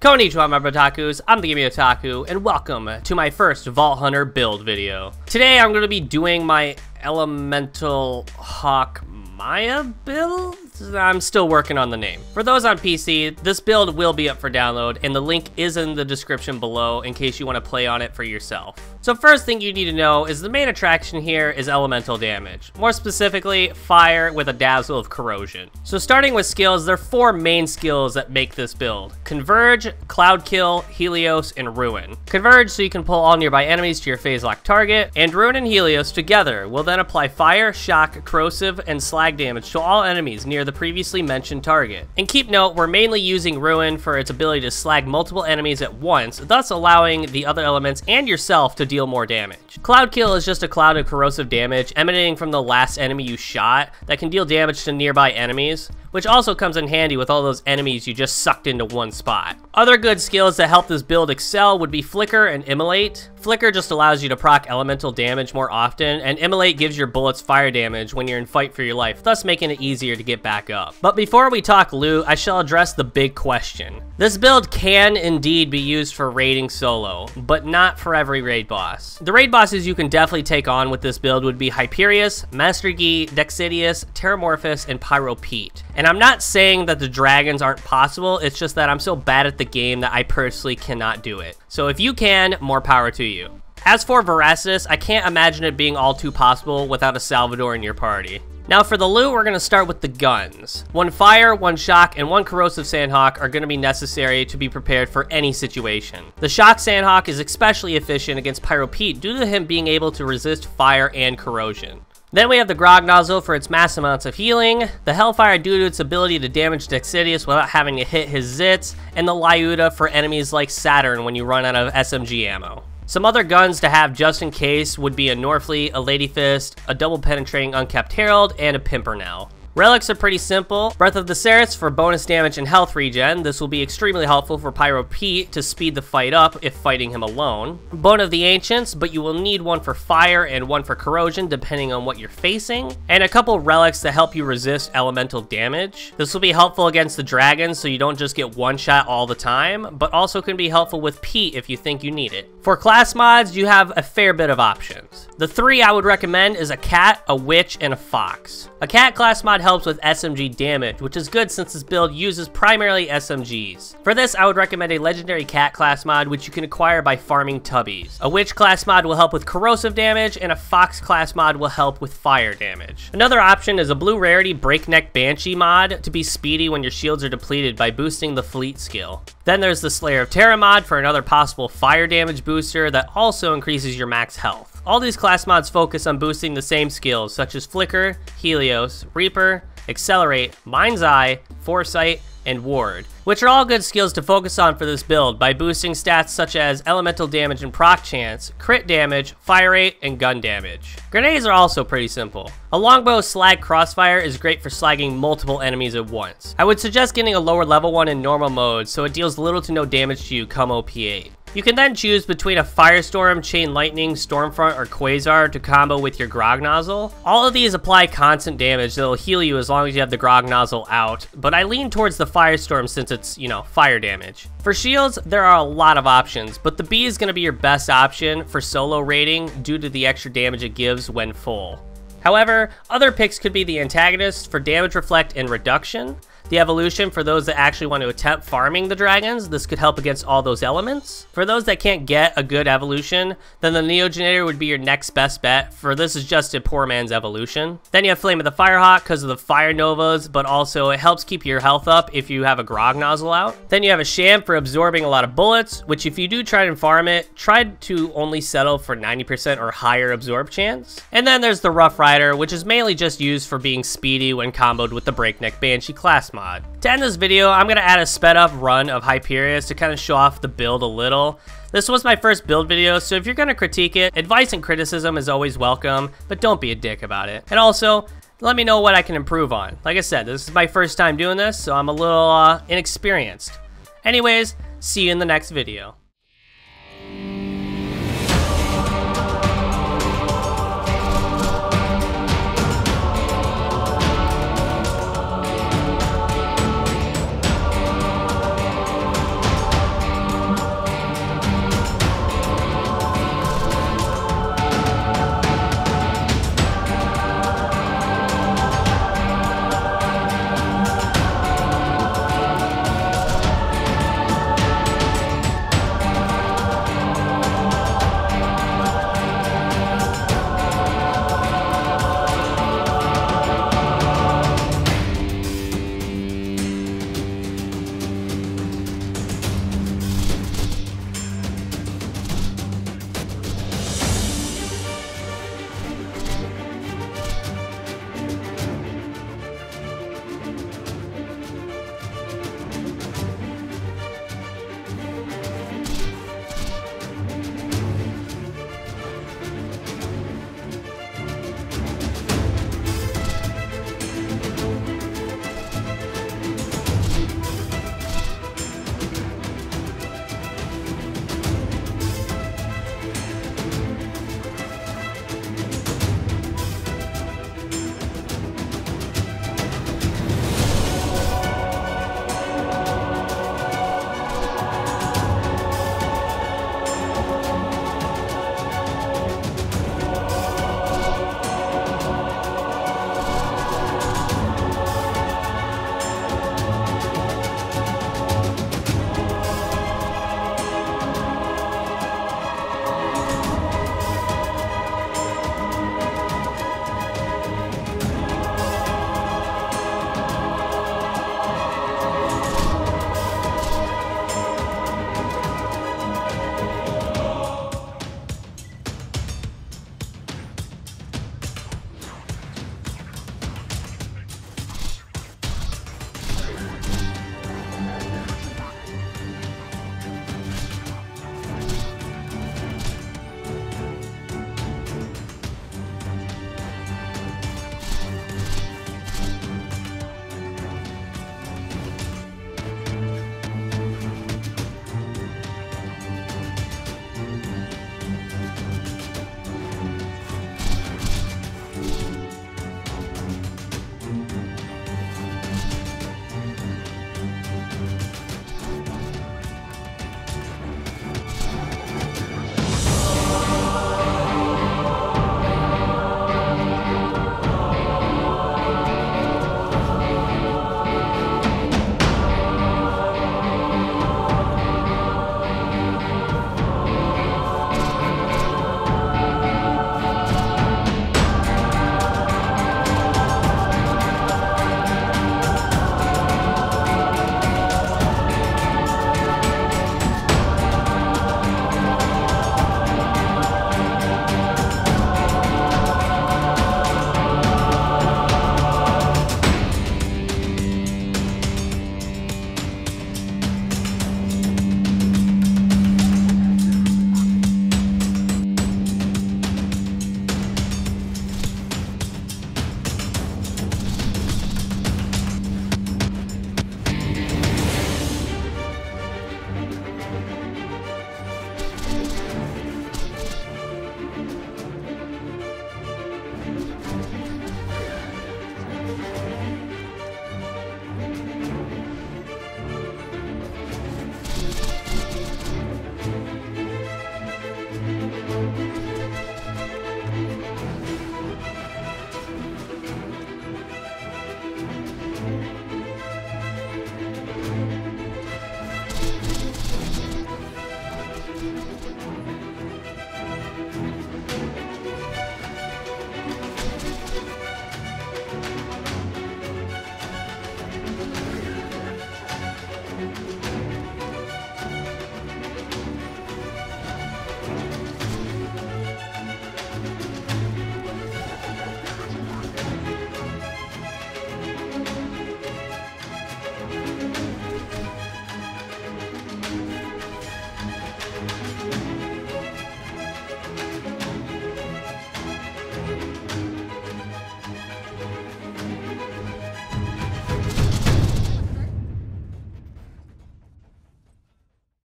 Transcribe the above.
Konnichiwa, my otakus, I'm the Gaming Otaku, and welcome to my first Vault Hunter build video. Today I'm going to be doing my Elemental Hawk Maya build? I'm still working on the name. For those on PC, this build will be up for download, and the link is in the description below in case you want to play on it for yourself. So first thing you need to know is the main attraction here is elemental damage. More specifically, fire with a dazzle of corrosion. So starting with skills, there are 4 main skills that make this build. Converge, Cloud Kill, Helios, and Ruin. Converge so you can pull all nearby enemies to your phase lock target, and Ruin and Helios together will then apply fire, shock, corrosive, and slag damage to all enemies near the previously mentioned target. And keep note, we're mainly using Ruin for its ability to slag multiple enemies at once, thus allowing the other elements and yourself to deal more damage. Cloud Kill is just a cloud of corrosive damage emanating from the last enemy you shot that can deal damage to nearby enemies, which also comes in handy with all those enemies you just sucked into one spot. Other good skills that help this build excel would be Flicker and Immolate. Flicker just allows you to proc elemental damage more often, and Immolate gives your bullets fire damage when you're in fight for your life, thus making it easier to get back up. But before we talk loot, I shall address the big question. This build can indeed be used for raiding solo, but not for every raid boss. The raid bosses you can definitely take on with this build would be Hyperius, Master Gi, Dexidius, Terramorphous, and Pyro Pete. And I'm not saying that the dragons aren't possible, it's just that I'm so bad at the game that I personally cannot do it. So if you can, more power to you. As for Veracitus, I can't imagine it being all too possible without a Salvador in your party. Now for the loot, we're going to start with the guns. 1 fire, 1 shock, and 1 corrosive sandhawk are going to be necessary to be prepared for any situation. The shock sandhawk is especially efficient against Pyro Pete due to him being able to resist fire and corrosion. Then we have the Grog Nozzle for its mass amounts of healing, the Hellfire due to its ability to damage Dexidius without having to hit his zits, and the Lyuda for enemies like Saturn when you run out of SMG ammo. Some other guns to have just in case would be a Norfleet, a Ladyfist, a double penetrating Uncapped Herald, and a Pimpernel. Relics are pretty simple. Breath of the Cerith for bonus damage and health regen. This will be extremely helpful for Pyro Pete to speed the fight up if fighting him alone. Bone of the Ancients, but you will need 1 for fire and 1 for corrosion depending on what you're facing. And a couple relics to help you resist elemental damage. This will be helpful against the dragons so you don't just get one shot all the time, but also can be helpful with Pete if you think you need it. For class mods, you have a fair bit of options. The 3 I would recommend is a cat, a witch, and a fox. A cat class mod helps with SMG damage, which is good since this build uses primarily SMGs. For this, I would recommend a legendary cat class mod, which you can acquire by farming tubbies. A witch class mod will help with corrosive damage, and a fox class mod will help with fire damage. Another option is a blue rarity breakneck banshee mod to be speedy when your shields are depleted by boosting the fleet skill. Then there's the Slayer of Terra mod for another possible fire damage booster that also increases your max health. All these class mods focus on boosting the same skills such as Flicker, Helios, Reaper, Accelerate, Mind's Eye, Foresight, and Ward, which are all good skills to focus on for this build by boosting stats such as elemental damage and proc chance, crit damage, fire rate, and gun damage. Grenades are also pretty simple. A longbow slag crossfire is great for slagging multiple enemies at once. I would suggest getting a lower level one in normal mode so it deals little to no damage to you come OP8. You can then choose between a Firestorm, Chain Lightning, Stormfront, or Quasar to combo with your Grog Nozzle. All of these apply constant damage that will heal you as long as you have the Grog Nozzle out, but I lean towards the Firestorm since it's, fire damage. For shields, there are a lot of options, but the Bee is going to be your best option for solo raiding due to the extra damage it gives when full. However, other picks could be the Antagonist for damage reflect and reduction, the Evolution for those that actually want to attempt farming the dragons. This could help against all those elements. For those that can't get a good Evolution, then the Neogenator would be your next best bet, for this is just a poor man's Evolution. Then you have Flame of the Firehawk because of the Fire Novas, but also it helps keep your health up if you have a Grog Nozzle out. Then you have a Sham for absorbing a lot of bullets, which if you do try and farm it, try to only settle for 90% or higher absorb chance. And then there's the Rough Rider, which is mainly just used for being speedy when comboed with the Breakneck Banshee class mod. To end this video, I'm going to add a sped up run of Hyperius to kind of show off the build a little. This was my first build video, so if you're going to critique it, advice and criticism is always welcome, but don't be a dick about it. And also, let me know what I can improve on. Like I said, this is my first time doing this, so I'm a little inexperienced. Anyways, see you in the next video.